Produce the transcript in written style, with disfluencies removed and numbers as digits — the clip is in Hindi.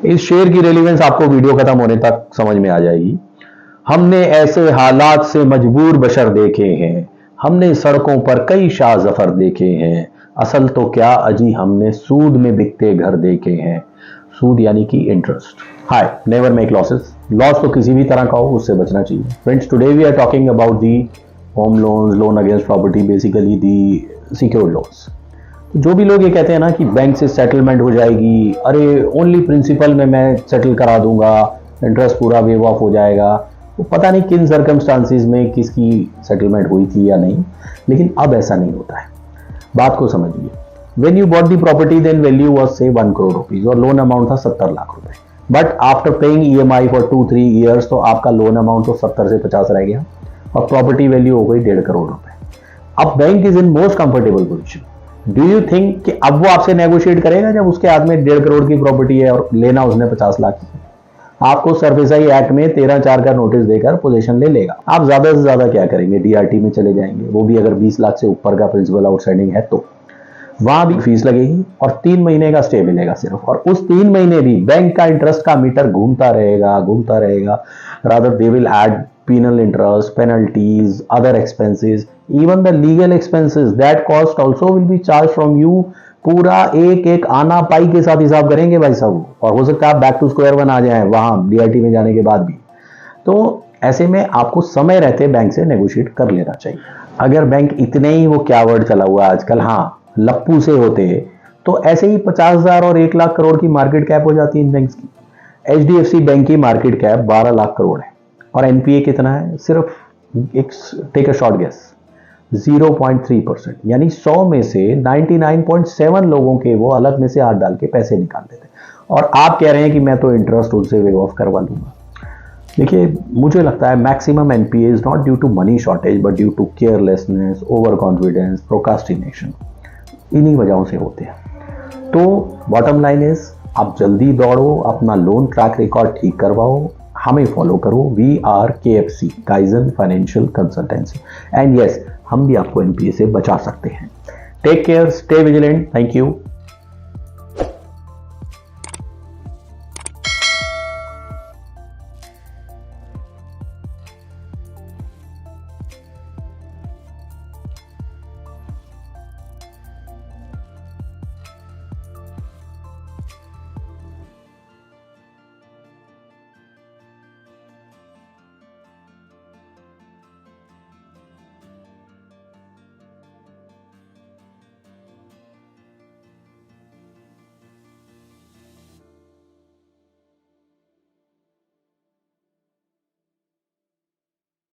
इस शेर की रेलिवेंस आपको वीडियो खत्म होने तक समझ में आ जाएगी। हमने ऐसे हालात से मजबूर बशर देखे हैं, हमने सड़कों पर कई शाह जफर देखे हैं, असल तो क्या अजी हमने सूद में बिकते घर देखे हैं। सूद यानी कि interest. Hi, never make losses. Loss तो किसी भी तरह का हो, उससे बचना चाहिए। Friends, today we are talking about the home loans, loan against property, basically the secured loans. जो भी लोग ये कहते हैं ना कि बैंक से सेटलमेंट हो जाएगी, अरे ओनली प्रिंसिपल में मैं सेटल करा दूंगा, इंटरेस्ट पूरा वेव ऑफ हो जाएगा, तो पता नहीं किन सर्कमस्टांसिस में किसकी सेटलमेंट हुई थी या नहीं, लेकिन अब ऐसा नहीं होता है। बात को समझिए। When you bought the property, then value was say 1 crore rupees और लोन अमाउंट था 70 लाख रुपए। But after paying EMI for 2-3 years तो आपका लोन अमाउंट तो 70 से 50 रह गया और प्रॉपर्टी वैल्यू हो गई 1.5 करोड़ रुपए। अब bank is in most comfortable position. Do you think कि अब वो आपसे नेगोशिएट करेगा जब उसके हाथ में 1.5 करोड़ की प्रॉपर्टी है और लेना उसने 50 लाख की? आपको सर्फेसाई एक्ट में 13(4) का नोटिस देकर पोजीशन ले लेगा। आप ज्यादा से ज्यादा क्या करेंगे, DRT में चले जाएंगे, वो भी अगर 20 लाख से ऊपर का प्रिंसिपल आउटस्टैंडिंग है तो वहां भी फीस लगेगी और 3 महीने का स्टे मिलेगा सिर्फ, और उस 3 महीने भी बैंक का इंटरेस्ट का मीटर घूमता रहेगा। Rather they will add penal interest, penalties, other expenses, even the legal expenses, that cost also will be charged from you। पूरा एक एक आना पाई के साथ हिसाब करेंगे भाई साहब, और हो सकता है आप बैक टू स्क्वायर वन आ जाए वहां DRT में जाने के बाद भी। तो ऐसे में आपको समय रहते बैंक से नेगोशिएट कर लेना चाहिए। अगर बैंक इतने ही, वो क्या वर्ड चला हुआ आजकल, हाँ, लप्पू से होते, तो ऐसे ही 50,000 और 1 लाख करोड़ की मार्केट कैप हो जाती है इन बैंक्स की। HDFC बैंक की मार्केट कैप 12 लाख करोड़ है और NPA कितना है? सिर्फ एक टेक अ शॉर्ट गेस, 0.3%, यानी 100 में से 99.7 लोगों के वो अलग में से हाथ डाल के पैसे निकाल लेते हैं, और आप कह रहे हैं कि मैं तो इंटरेस्ट उनसे वेव ऑफ करवा लूंगा। देखिए, मुझे लगता है maximum NPA is not due to money shortage but due to carelessness, over confidence, procrastination. इन्हीं वजहों से होते हैं। तो बॉटम लाइन इज, आप जल्दी दौड़ो, अपना लोन ट्रैक रिकॉर्ड ठीक करवाओ, हमें फॉलो करो। We are KFC, Kaizen financial consultancy, and yes, हम भी आपको NPA से बचा सकते हैं। Take care, stay vigilant, thank you.